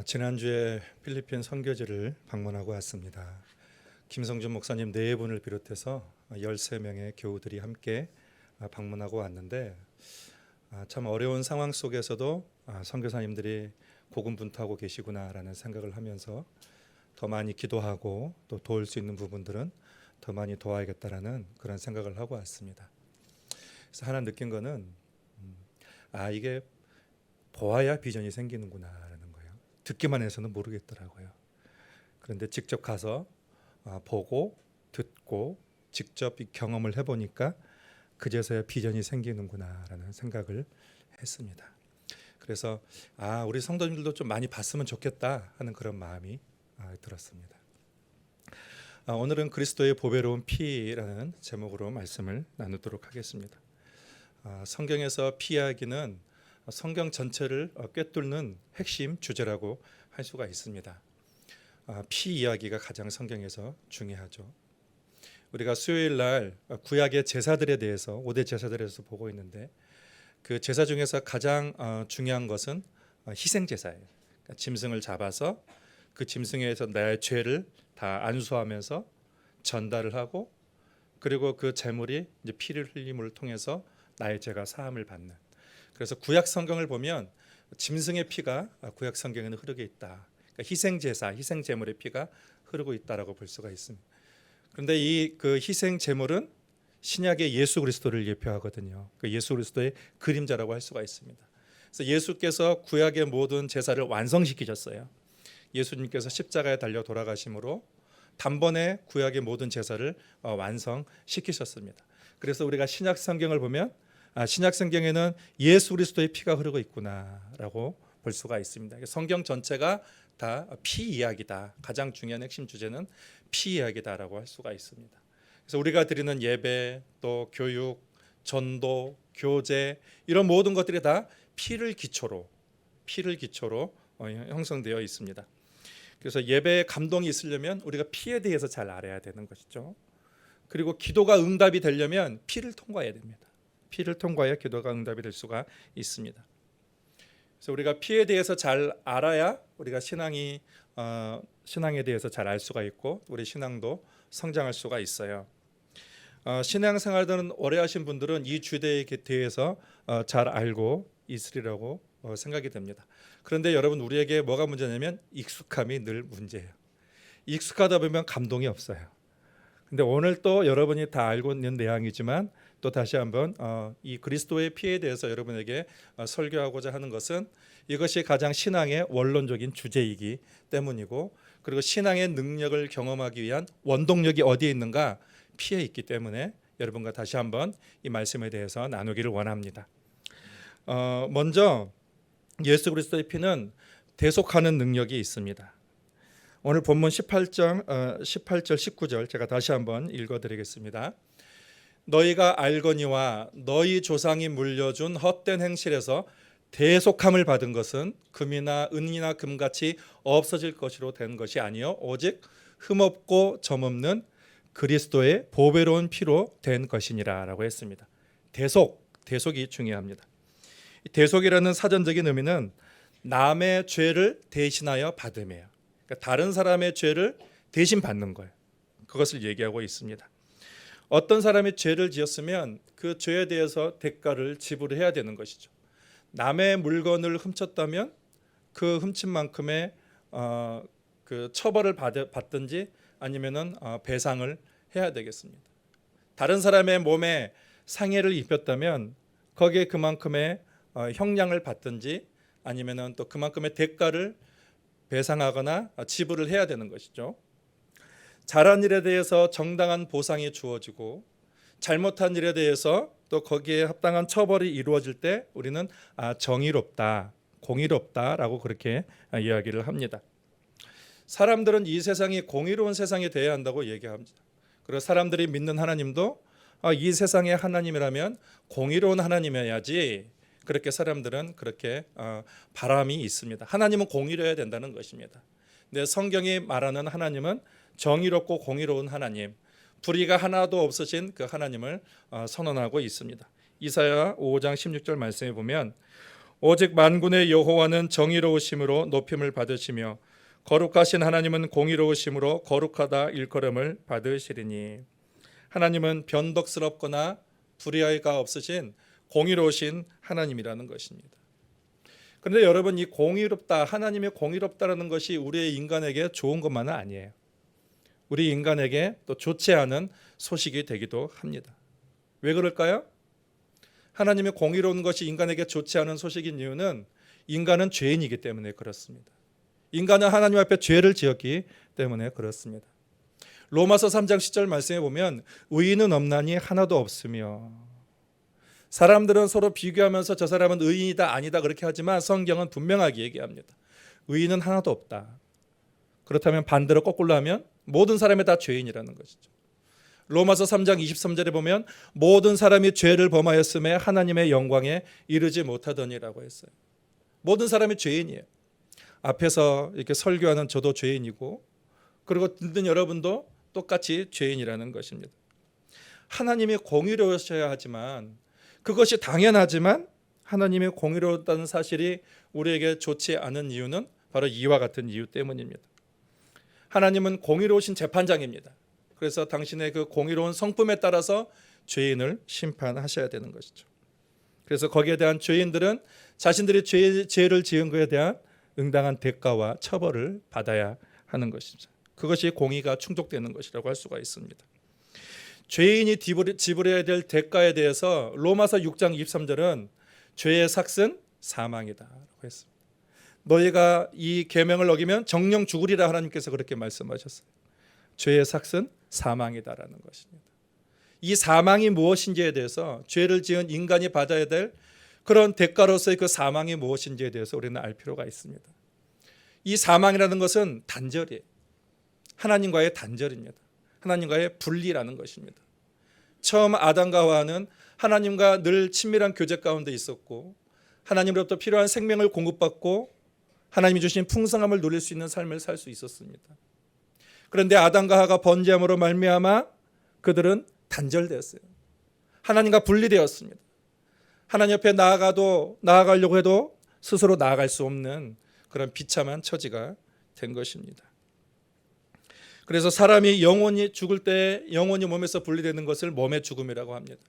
지난주에 필리핀 선교지를 방문하고 왔습니다. 김성준 목사님 네 분을 비롯해서 13명의 교우들이 함께 방문하고 왔는데 참 어려운 상황 속에서도 선교사님들이 고군분투하고 계시구나라는 생각을 하면서 더 많이 기도하고 또 도울 수 있는 부분들은 더 많이 도와야겠다라는 그런 생각을 하고 왔습니다. 그래서 하나 느낀 거는 이게 보아야 비전이 생기는구나라는 거예요. 듣기만 해서는 모르겠더라고요. 그런데 직접 가서 보고 듣고 직접 경험을 해보니까 그제서야 비전이 생기는구나라는 생각을 했습니다. 그래서 우리 성도님들도 좀 많이 봤으면 좋겠다 하는 그런 마음이 들었습니다. 오늘은 그리스도의 보배로운 피라는 제목으로 말씀을 나누도록 하겠습니다. 성경에서 피 이야기는 성경 전체를 꿰뚫는 핵심 주제라고 할 수가 있습니다. 피 이야기가 가장 성경에서 중요하죠. 우리가 수요일 날 구약의 제사들에 대해서 5대 제사들에 대해서 보고 있는데 그 제사 중에서 가장 중요한 것은 희생 제사예요. 그러니까 짐승을 잡아서 그 짐승에서 내 죄를 다 안수하면서 전달을 하고 그리고 그 제물이 이제 피를 흘림을 통해서 나의 죄가 사함을 받는. 그래서 구약 성경을 보면 짐승의 피가 구약 성경에는 흐르게 있다. 그러니까 희생 제사, 희생 제물의 피가 흐르고 있다라고 볼 수가 있습니다. 그런데 이 그 희생 제물은 신약의 예수 그리스도를 예표하거든요. 그 예수 그리스도의 그림자라고 할 수가 있습니다. 그래서 예수께서 구약의 모든 제사를 완성시키셨어요. 예수님께서 십자가에 달려 돌아가심으로 단번에 구약의 모든 제사를 완성시키셨습니다. 그래서 우리가 신약 성경을 보면 신약 성경에는 예수 그리스도의 피가 흐르고 있구나라고 볼 수가 있습니다. 성경 전체가 다 피 이야기다. 가장 중요한 핵심 주제는 피 이야기다라고 할 수가 있습니다. 그래서 우리가 드리는 예배, 또 교육, 전도, 교제 이런 모든 것들이 다 피를 기초로 형성되어 있습니다. 그래서 예배에 감동이 있으려면 우리가 피에 대해서 잘 알아야 되는 것이죠. 그리고 기도가 응답이 되려면 피를 통과해야 됩니다. 피를 통과해야 기도가 응답이 될 수가 있습니다. 그래서 우리가 피에 대해서 잘 알아야 우리가 신앙에 대해서 잘 알 수가 있고 우리 신앙도 성장할 수가 있어요. 신앙생활들은 오래 하신 분들은 이 주제에 대해서 잘 알고 있으리라고 생각이 됩니다. 그런데 여러분 우리에게 뭐가 문제냐면 익숙함이 늘 문제예요. 익숙하다 보면 감동이 없어요. 근데 오늘 또 여러분이 다 알고 있는 내용이지만 또 다시 한번 이 그리스도의 피에 대해서 여러분에게 설교하고자 하는 것은 이것이 가장 신앙의 원론적인 주제이기 때문이고 그리고 신앙의 능력을 경험하기 위한 원동력이 어디에 있는가? 피에 있기 때문에 여러분과 다시 한번 이 말씀에 대해서 나누기를 원합니다. 먼저 예수 그리스도의 피는 대속하는 능력이 있습니다. 오늘 본문 18절 19절 제가 다시 한번 읽어드리겠습니다. 너희가 알거니와 너희 조상이 물려준 헛된 행실에서 대속함을 받은 것은 금이나 은이나 금같이 없어질 것으로 된 것이 아니요 오직 흠없고 점없는 그리스도의 보배로운 피로 된 것이니라 라고 했습니다. 대속이 중요합니다. 대속이라는 사전적인 의미는 남의 죄를 대신하여 받음이에요. 그러니까 다른 사람의 죄를 대신 받는 거예요. 그것을 얘기하고 있습니다. 어떤 사람이 죄를 지었으면 그 죄에 대해서 대가를 지불해야 되는 것이죠. 남의 물건을 훔쳤다면 그 훔친 만큼의 그 처벌을 받든지 아니면은 배상을 해야 되겠습니다. 다른 사람의 몸에 상해를 입혔다면 거기에 그만큼의 형량을 받든지 아니면은 또 그만큼의 대가를 배상하거나 지불을 해야 되는 것이죠. 잘한 일에 대해서 정당한 보상이 주어지고 잘못한 일에 대해서 또 거기에 합당한 처벌이 이루어질 때 우리는 정의롭다, 공의롭다라고 그렇게 이야기를 합니다. 사람들은 이 세상이 공의로운 세상이 되어야 한다고 얘기합니다. 그리고 사람들이 믿는 하나님도 이 세상의 하나님이라면 공의로운 하나님이어야지 그렇게 사람들은 그렇게 바람이 있습니다. 하나님은 공의로워야 된다는 것입니다. 근데 성경이 말하는 하나님은 정의롭고 공의로운 하나님, 불의가 하나도 없으신 그 하나님을 선언하고 있습니다. 이사야 5장 16절 말씀에 보면 오직 만군의 여호와는 정의로우심으로 높임을 받으시며 거룩하신 하나님은 공의로우심으로 거룩하다 일컬음을 받으시리니. 하나님은 변덕스럽거나 불의가 없으신 공의로우신 하나님이라는 것입니다. 그런데 여러분, 이 공의롭다, 하나님의 공의롭다라는 것이 우리의 인간에게 좋은 것만은 아니에요. 우리 인간에게 또 좋지 않은 소식이 되기도 합니다. 왜 그럴까요? 하나님의 공의로운 것이 인간에게 좋지 않은 소식인 이유는 인간은 죄인이기 때문에 그렇습니다. 인간은 하나님 앞에 죄를 지었기 때문에 그렇습니다. 로마서 3장 10절 말씀에 보면 의인은 없나니 하나도 없으며, 사람들은 서로 비교하면서 저 사람은 의인이다 아니다 그렇게 하지만 성경은 분명하게 얘기합니다. 의인은 하나도 없다. 그렇다면 반대로 거꾸로 하면 모든 사람이 다 죄인이라는 것이죠. 로마서 3장 23절에 보면 모든 사람이 죄를 범하였음에 하나님의 영광에 이르지 못하더니라고 했어요. 모든 사람이 죄인이에요. 앞에서 이렇게 설교하는 저도 죄인이고, 그리고 듣는 여러분도 똑같이 죄인이라는 것입니다. 하나님이 공의로우셔야 하지만, 그것이 당연하지만 하나님의 공의로웠다는 사실이 우리에게 좋지 않은 이유는 바로 이와 같은 이유 때문입니다. 하나님은 공의로우신 재판장입니다. 그래서 당신의 그 공의로운 성품에 따라서 죄인을 심판하셔야 되는 것이죠. 그래서 거기에 대한 죄인들은 자신들이 죄를 지은 것에 대한 응당한 대가와 처벌을 받아야 하는 것이죠. 그것이 공의가 충족되는 것이라고 할 수가 있습니다. 죄인이 지불해야 될 대가에 대해서 로마서 6장 23절은 죄의 삭은 사망이다라고 했습니다. 너희가 이 계명을 어기면 정령 죽으리라 하나님께서 그렇게 말씀하셨어요. 죄의 삭은 사망이다라는 것입니다. 이 사망이 무엇인지에 대해서, 죄를 지은 인간이 받아야 될 그런 대가로서의 그 사망이 무엇인지에 대해서 우리는 알 필요가 있습니다. 이 사망이라는 것은 단절이에요. 하나님과의 단절입니다. 하나님과의 분리라는 것입니다. 처음 아담과 하와는 하나님과 늘 친밀한 교제 가운데 있었고, 하나님으로부터 필요한 생명을 공급받고 하나님이 주신 풍성함을 누릴 수 있는 삶을 살 수 있었습니다. 그런데 아담과 하와가 번제함으로 말미암아 그들은 단절되었어요. 하나님과 분리되었습니다. 하나님 옆에 나아가려고 해도 스스로 나아갈 수 없는 그런 비참한 처지가 된 것입니다. 그래서 사람이 영원히 죽을 때 영원히 몸에서 분리되는 것을 몸의 죽음이라고 합니다.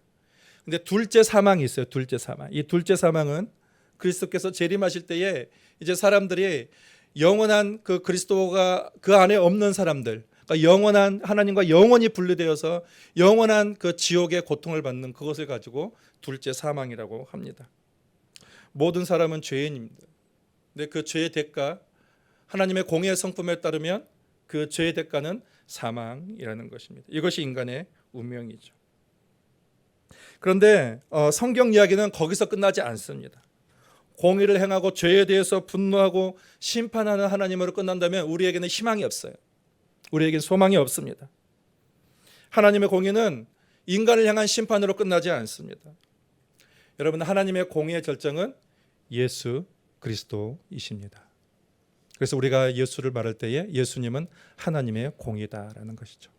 근데 둘째 사망이 있어요. 둘째 사망. 이 둘째 사망은 그리스도께서 재림하실 때에 이제 사람들이 영원한 그 그리스도가 그 안에 없는 사람들, 그러니까 영원한 하나님과 영원히 분리되어서 영원한 그 지옥의 고통을 받는 그것을 가지고 둘째 사망이라고 합니다. 모든 사람은 죄인입니다. 근데 그 죄의 대가, 하나님의 공의의 성품에 따르면 그 죄의 대가는 사망이라는 것입니다. 이것이 인간의 운명이죠. 그런데 성경 이야기는 거기서 끝나지 않습니다. 공의를 행하고 죄에 대해서 분노하고 심판하는 하나님으로 끝난다면 우리에게는 희망이 없어요. 우리에게는 소망이 없습니다. 하나님의 공의는 인간을 향한 심판으로 끝나지 않습니다. 여러분, 하나님의 공의의 결정은 예수 그리스도이십니다. 그래서 우리가 예수를 말할 때에 예수님은 하나님의 공의다라는 것이죠.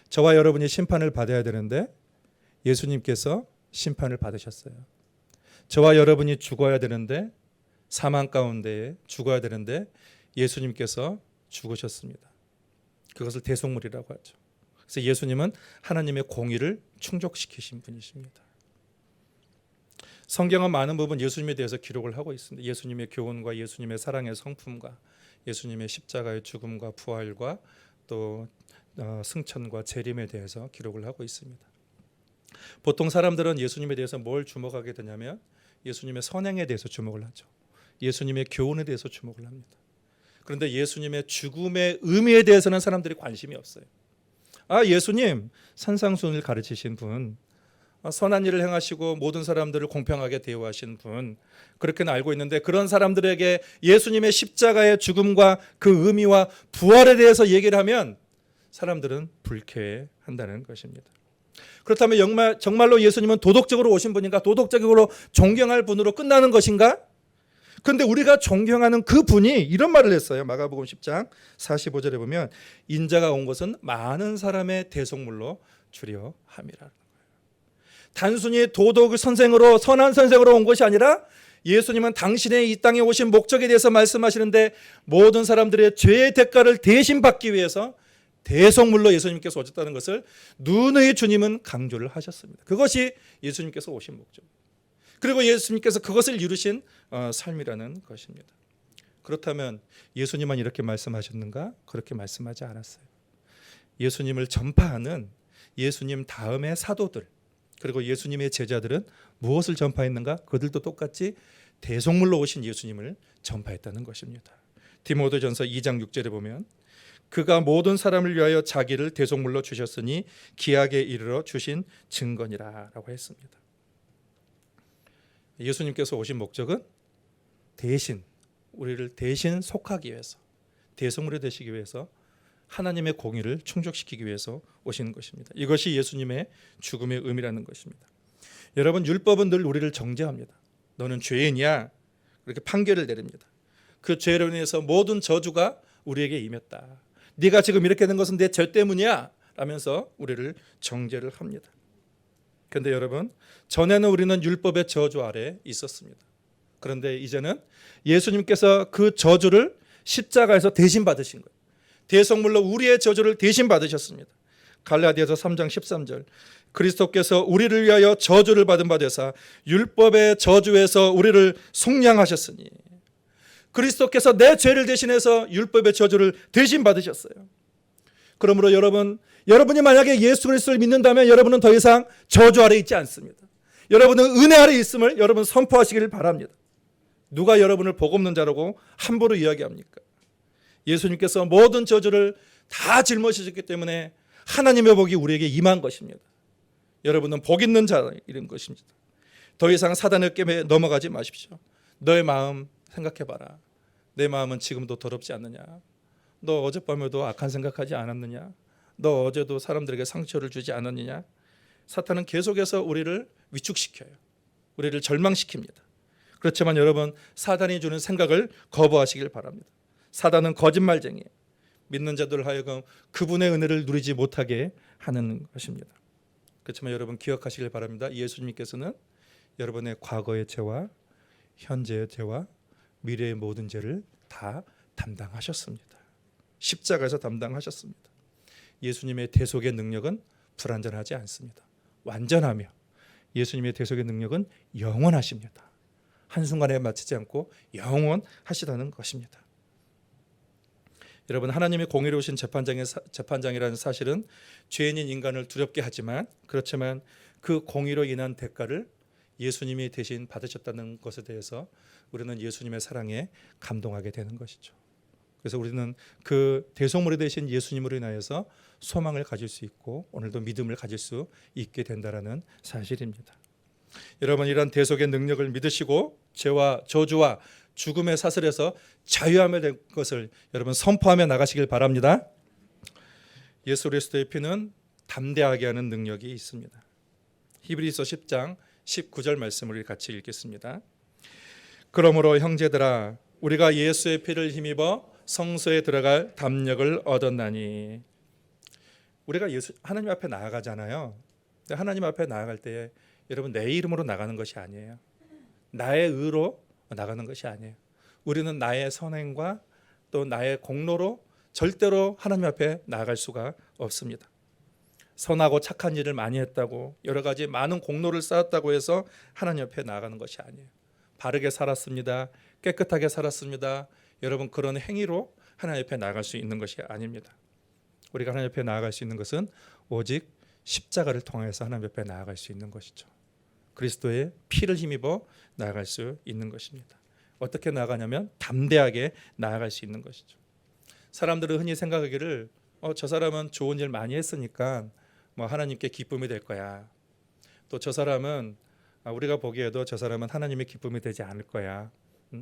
저와 여러분이 심판을 받아야 되는데 예수님께서 심판을 받으셨어요. 저와 여러분이 죽어야 되는데, 사망 가운데 죽어야 되는데 예수님께서 죽으셨습니다. 그것을 대속물이라고 하죠. 그래서 예수님은 하나님의 공의를 충족시키신 분이십니다. 성경은 많은 부분 예수님에 대해서 기록을 하고 있습니다. 예수님의 교훈과 예수님의 사랑의 성품과 예수님의 십자가의 죽음과 부활과 또 승천과 재림에 대해서 기록을 하고 있습니다. 보통 사람들은 예수님에 대해서 뭘 주목하게 되냐면 예수님의 선행에 대해서 주목을 하죠. 예수님의 교훈에 대해서 주목을 합니다. 그런데 예수님의 죽음의 의미에 대해서는 사람들이 관심이 없어요. 예수님 산상수훈을 가르치신 분, 선한 일을 행하시고 모든 사람들을 공평하게 대우하신 분, 그렇게는 알고 있는데 그런 사람들에게 예수님의 십자가의 죽음과 그 의미와 부활에 대해서 얘기를 하면 사람들은 불쾌해한다는 것입니다. 그렇다면 정말로 예수님은 도덕적으로 오신 분인가? 도덕적으로 존경할 분으로 끝나는 것인가? 그런데 우리가 존경하는 그 분이 이런 말을 했어요. 마가복음 10장 45절에 보면 인자가 온 것은 많은 사람의 대속물로 주려 함이라. 단순히 도덕의 선생으로, 선한 선생으로 온 것이 아니라 예수님은 당신의 이 땅에 오신 목적에 대해서 말씀하시는데 모든 사람들의 죄의 대가를 대신 받기 위해서 대속물로 예수님께서 오셨다는 것을 누누이 주님은 강조를 하셨습니다. 그것이 예수님께서 오신 목적. 그리고 예수님께서 그것을 이루신 삶이라는 것입니다. 그렇다면 예수님만 이렇게 말씀하셨는가? 그렇게 말씀하지 않았어요. 예수님을 전파하는 예수님 다음의 사도들 그리고 예수님의 제자들은 무엇을 전파했는가? 그들도 똑같이 대속물로 오신 예수님을 전파했다는 것입니다. 디모데전서 2장 6절에 보면 그가 모든 사람을 위하여 자기를 대속물로 주셨으니 기약에 이르러 주신 증거니라라고 했습니다. 예수님께서 오신 목적은 대신 우리를 대신 속하기 위해서 대속물이 되시기 위해서 하나님의 공의를 충족시키기 위해서 오시는 것입니다. 이것이 예수님의 죽음의 의미라는 것입니다. 여러분 율법은 늘 우리를 정죄합니다. 너는 죄인이야 그렇게 판결을 내립니다. 그 죄로 인해서 모든 저주가 우리에게 임했다. 네가 지금 이렇게 된 것은 내 죄 때문이야 라면서 우리를 정죄를 합니다. 그런데 여러분 전에는 우리는 율법의 저주 아래 있었습니다. 그런데 이제는 예수님께서 그 저주를 십자가에서 대신 받으신 거예요. 대속물로 우리의 저주를 대신 받으셨습니다. 갈라디아서 3장 13절 그리스도께서 우리를 위하여 저주를 받은 바 되사 율법의 저주에서 우리를 속량하셨으니 그리스도께서 내 죄를 대신해서 율법의 저주를 대신 받으셨어요. 그러므로 여러분이 만약에 예수 그리스도를 믿는다면 여러분은 더 이상 저주 아래 있지 않습니다. 여러분은 은혜 아래 있음을 여러분 선포하시기를 바랍니다. 누가 여러분을 복 없는 자라고 함부로 이야기합니까? 예수님께서 모든 저주를 다 짊어지셨기 때문에 하나님의 복이 우리에게 임한 것입니다. 여러분은 복 있는 자인 것입니다. 더 이상 사단의 깹에 넘어가지 마십시오. 너의 마음 생각해봐라. 내 마음은 지금도 더럽지 않느냐? 너 어젯밤에도 악한 생각하지 않았느냐? 너 어제도 사람들에게 상처를 주지 않았느냐? 사탄은 계속해서 우리를 위축시켜요. 우리를 절망시킵니다. 그렇지만 여러분 사단이 주는 생각을 거부하시길 바랍니다. 사단은 거짓말쟁이에요. 믿는 자들 하여금 그분의 은혜를 누리지 못하게 하는 것입니다. 그렇지만 여러분 기억하시길 바랍니다. 예수님께서는 여러분의 과거의 죄와 현재의 죄와 미래의 모든 죄를 다 담당하셨습니다. 십자가에서 담당하셨습니다. 예수님의 대속의 능력은 불완전하지 않습니다. 완전하며 예수님의 대속의 능력은 영원하십니다. 한순간에 마치지 않고 영원하시다는 것입니다. 여러분 하나님의 공의로우신 재판장이라는 사실은 죄인인 인간을 두렵게 하지만 그렇지만 그 공의로 인한 대가를 예수님이 대신 받으셨다는 것에 대해서 우리는 예수님의 사랑에 감동하게 되는 것이죠. 그래서 우리는 그 대속물이 되신 예수님으로 인하여서 소망을 가질 수 있고 오늘도 믿음을 가질 수 있게 된다는 사실입니다. 여러분 이런 대속의 능력을 믿으시고 죄와 저주와 죽음의 사슬에서 자유하게 될 것을 여러분 선포하며 나가시길 바랍니다. 예수 그리스도의 피는 담대하게 하는 능력이 있습니다. 히브리서 10장 19절 말씀을 같이 읽겠습니다. 그러므로 형제들아 우리가 예수의 피를 힘입어 성소에 들어갈 담력을 얻었나니 우리가 하나님 앞에 나아가잖아요. 하나님 앞에 나아갈 때 여러분 내 이름으로 나가는 것이 아니에요. 나의 의로 나가는 것이 아니에요. 우리는 나의 선행과 또 나의 공로로 절대로 하나님 앞에 나아갈 수가 없습니다. 선하고 착한 일을 많이 했다고 여러 가지 많은 공로를 쌓았다고 해서 하나님 앞에 나아가는 것이 아니에요. 바르게 살았습니다. 깨끗하게 살았습니다. 여러분 그런 행위로 하나님 앞에 나아갈 수 있는 것이 아닙니다. 우리가 하나님 앞에 나아갈 수 있는 것은 오직 십자가를 통해서 하나님 앞에 나아갈 수 있는 것이죠. 그리스도의 피를 힘입어 나아갈 수 있는 것입니다. 어떻게 나아가냐면 담대하게 나아갈 수 있는 것이죠. 사람들은 흔히 생각하기를 저 사람은 좋은 일 많이 했으니까 뭐 하나님께 기쁨이 될 거야. 또 저 사람은 우리가 보기에도 저 사람은 하나님의 기쁨이 되지 않을 거야.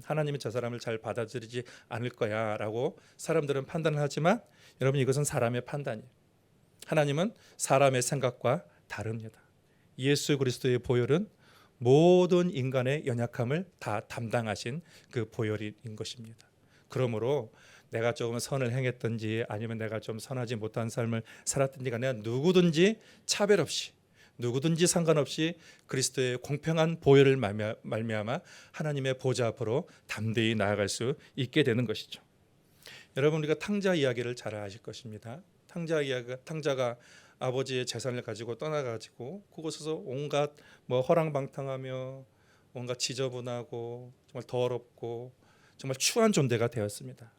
하나님이 저 사람을 잘 받아들이지 않을 거야 라고 사람들은 판단을 하지만 여러분 이것은 사람의 판단이에요. 하나님은 사람의 생각과 다릅니다. 예수 그리스도의 보혈은 모든 인간의 연약함을 다 담당하신 그 보혈인 것입니다. 그러므로 내가 조금 선을 행했든지 아니면 내가 좀 선하지 못한 삶을 살았든지 간에 누구든지 차별 없이 누구든지 상관없이 그리스도의 공평한 보혈을 말미암아 하나님의 보좌 앞으로 담대히 나아갈 수 있게 되는 것이죠. 여러분, 우리가 탕자 이야기를 잘 아실 것입니다. 탕자가 아버지의 재산을 가지고 떠나가지고 그곳에서 온갖 허랑방탕하며 온갖 지저분하고 정말 더럽고 정말 추한 존재가 되었습니다.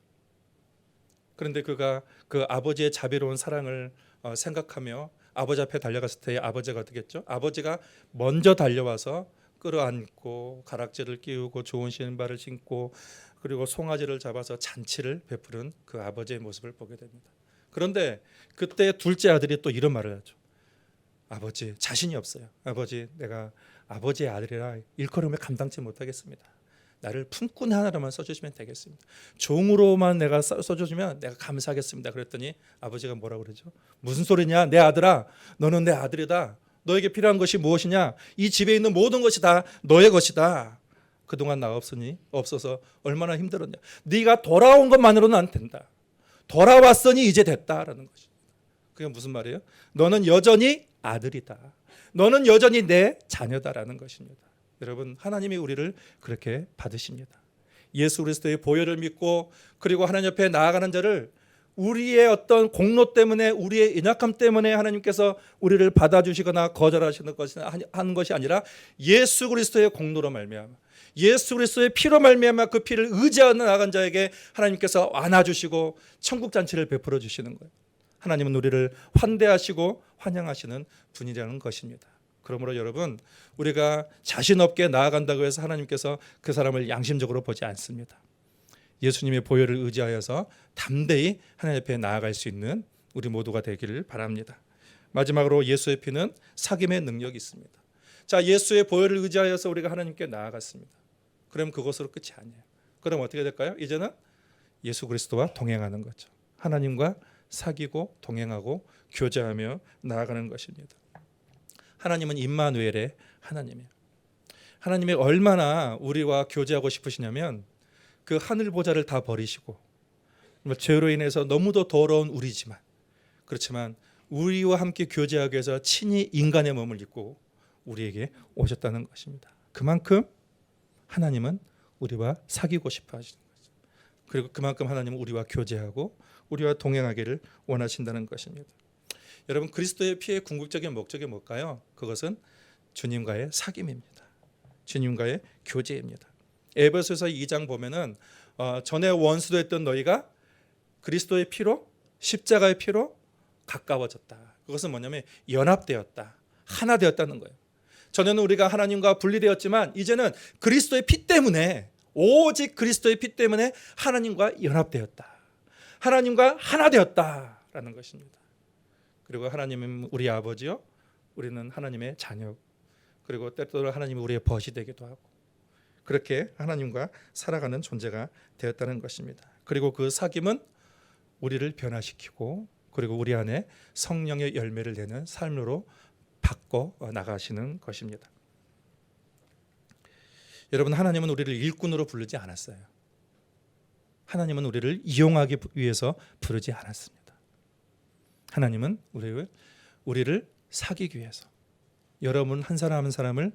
그런데 그가 그 아버지의 자비로운 사랑을 생각하며 아버지 앞에 달려갔을 때 아버지가 어떻게 했죠? 아버지가 먼저 달려와서 끌어안고 가락지를 끼우고 좋은 신발을 신고 그리고 송아지를 잡아서 잔치를 베푸는 그 아버지의 모습을 보게 됩니다. 그런데 그때 둘째 아들이 또 이런 말을 하죠. 아버지, 자신이 없어요. 아버지, 내가 아버지의 아들이라 일컬음을 감당치 못하겠습니다. 나를 품꾼 하나로만 써주시면 되겠습니다. 종으로만 내가 써주시면 내가 감사하겠습니다. 그랬더니 아버지가 뭐라고 그러죠? 무슨 소리냐? 내 아들아, 너는 내 아들이다. 너에게 필요한 것이 무엇이냐? 이 집에 있는 모든 것이 다 너의 것이다. 그동안 나 없어서 얼마나 힘들었냐? 네가 돌아온 것만으로는 안 된다. 돌아왔으니 이제 됐다라는 것입니다. 그게 무슨 말이에요? 너는 여전히 아들이다. 너는 여전히 내 자녀다라는 것입니다. 여러분, 하나님이 우리를 그렇게 받으십니다. 예수 그리스도의 보혈을 믿고 그리고 하나님 옆에 나아가는 자를 우리의 어떤 공로 때문에 우리의 연약함 때문에 하나님께서 우리를 받아주시거나 거절하시는 것이 아니라 예수 그리스도의 공로로 말미암아 예수 그리스도의 피로 말미암아 그 피를 의지하는 나아간 자에게 하나님께서 안아주시고 천국 잔치를 베풀어 주시는 거예요. 하나님은 우리를 환대하시고 환영하시는 분이라는 것입니다. 그러므로 여러분, 우리가 자신 없게 나아간다고 해서 하나님께서 그 사람을 양심적으로 보지 않습니다. 예수님의 보혈을 의지하여서 담대히 하나님 앞에 나아갈 수 있는 우리 모두가 되기를 바랍니다. 마지막으로 예수의 피는 사귐의 능력이 있습니다. 자, 예수의 보혈을 의지하여서 우리가 하나님께 나아갔습니다. 그럼 그것으로 끝이 아니에요. 그럼 어떻게 될까요? 이제는 예수 그리스도와 동행하는 거죠. 하나님과 사귀고 동행하고 교제하며 나아가는 것입니다. 하나님은 임마누엘의 하나님이에요. 하나님이 얼마나 우리와 교제하고 싶으시냐면 그 하늘 보좌를 다 버리시고 죄로 인해서 너무도 더러운 우리지만 그렇지만 우리와 함께 교제하기 위해서 친히 인간의 몸을 입고 우리에게 오셨다는 것입니다. 그만큼 하나님은 우리와 사귀고 싶어 하시는 거죠. 그리고 그만큼 하나님은 우리와 교제하고 우리와 동행하기를 원하신다는 것입니다. 여러분, 그리스도의 피의 궁극적인 목적이 뭘까요? 그것은 주님과의 사귐입니다. 주님과의 교제입니다. 에베소서 2장 보면은 전에 원수도 했던 너희가 그리스도의 피로 십자가의 피로 가까워졌다. 그것은 뭐냐면 연합되었다. 하나 되었다는 거예요. 전에는 우리가 하나님과 분리되었지만 이제는 그리스도의 피 때문에 오직 그리스도의 피 때문에 하나님과 연합되었다. 하나님과 하나 되었다라는 것입니다. 그리고 하나님은 우리 아버지요, 우리는 하나님의 자녀, 그리고 때때로 하나님이 우리의 벗이 되기도 하고 그렇게 하나님과 살아가는 존재가 되었다는 것입니다. 그리고 그 사귐은 우리를 변화시키고 그리고 우리 안에 성령의 열매를 내는 삶으로 바꿔 나가시는 것입니다. 여러분, 하나님은 우리를 일꾼으로 부르지 않았어요. 하나님은 우리를 이용하기 위해서 부르지 않았습니다. 하나님은 우리를 사귀기 위해서 여러분 한 사람 한 사람을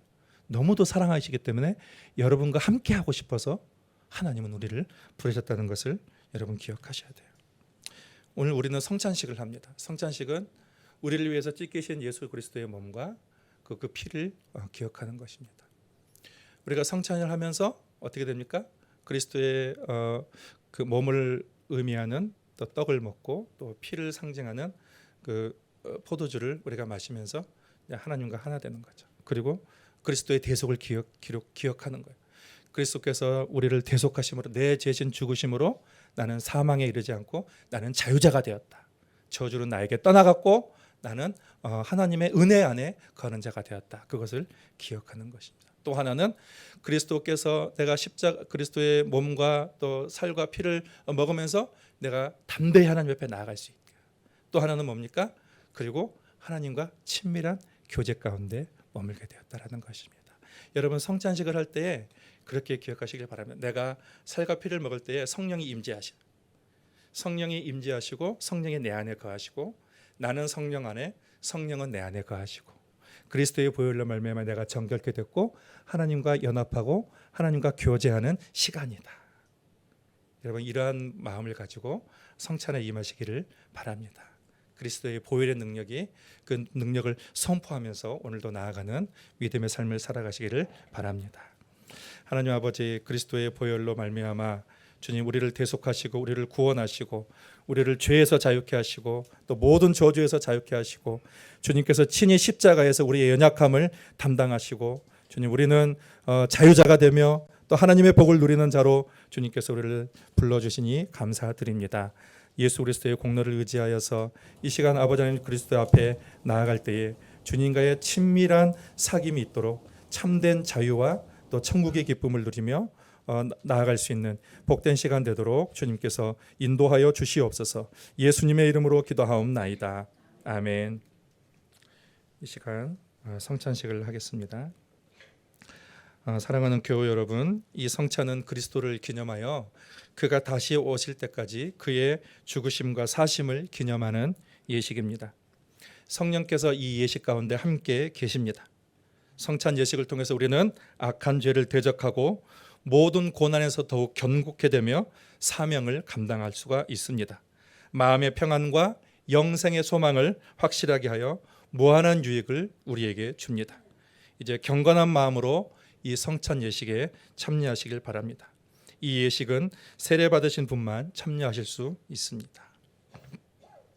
너무도 사랑하시기 때문에 여러분과 함께 하고 싶어서 하나님은 우리를 부르셨다는 것을 여러분 기억하셔야 돼요. 오늘 우리는 성찬식을 합니다. 성찬식은 우리를 위해서 찢기신 예수 그리스도의 몸과 그 피를 기억하는 것입니다. 우리가 성찬을 하면서 어떻게 됩니까? 그리스도의 그 몸을 의미하는 또 떡을 먹고 또 피를 상징하는 그 포도주를 우리가 마시면서 하나님과 하나 되는 거죠. 그리고 그리스도의 대속을 기억하는 거예요. 그리스도께서 우리를 대속하심으로 내 대신 죽으심으로 나는 사망에 이르지 않고 나는 자유자가 되었다. 저주는 나에게 떠나갔고 나는 하나님의 은혜 안에 거하는 자가 되었다. 그것을 기억하는 것입니다. 또 하나는 그리스도께서 내가 그리스도의 몸과 또 살과 피를 먹으면서 내가 담대히 하나님 옆에 나아갈 수 있게. 또 하나는 뭡니까? 그리고 하나님과 친밀한 교제 가운데 머물게 되었다라는 것입니다. 여러분, 성찬식을 할 때에 그렇게 기억하시길 바랍니다. 내가 살과 피를 먹을 때에 성령이 임재하시고 성령이 내 안에 거하시고 나는 성령 안에 성령은 내 안에 거하시고 그리스도의 보혈로 말미암아 내가 정결케 됐고 하나님과 연합하고 하나님과 교제하는 시간이다. 여러분 이러한 마음을 가지고 성찬에 임하시기를 바랍니다. 그리스도의 보혈의 능력이 그 능력을 선포하면서 오늘도 나아가는 믿음의 삶을 살아가시기를 바랍니다. 하나님 아버지, 그리스도의 보혈로 말미암아 주님 우리를 대속하시고 우리를 구원하시고 우리를 죄에서 자유케 하시고 또 모든 저주에서 자유케 하시고 주님께서 친히 십자가에서 우리의 연약함을 담당하시고 주님 우리는 자유자가 되며 또 하나님의 복을 누리는 자로 주님께서 우리를 불러주시니 감사드립니다. 예수 그리스도의 공로를 의지하여서 이 시간 아버지 하나님 그리스도 앞에 나아갈 때에 주님과의 친밀한 사귐이 있도록 참된 자유와 또 천국의 기쁨을 누리며 나아갈 수 있는 복된 시간 되도록 주님께서 인도하여 주시옵소서. 예수님의 이름으로 기도하옵나이다. 아멘. 이 시간 성찬식을 하겠습니다. 사랑하는 교우 여러분, 이 성찬은 그리스도를 기념하여 그가 다시 오실 때까지 그의 죽으심과 사심을 기념하는 예식입니다. 성령께서 이 예식 가운데 함께 계십니다. 성찬 예식을 통해서 우리는 악한 죄를 대적하고 모든 고난에서 더욱 견고하게 되며 사명을 감당할 수가 있습니다. 마음의 평안과 영생의 소망을 확실하게 하여 무한한 유익을 우리에게 줍니다. 이제 경건한 마음으로 이 성찬 예식에 참여하시길 바랍니다. 이 예식은 세례 받으신 분만 참여하실 수 있습니다.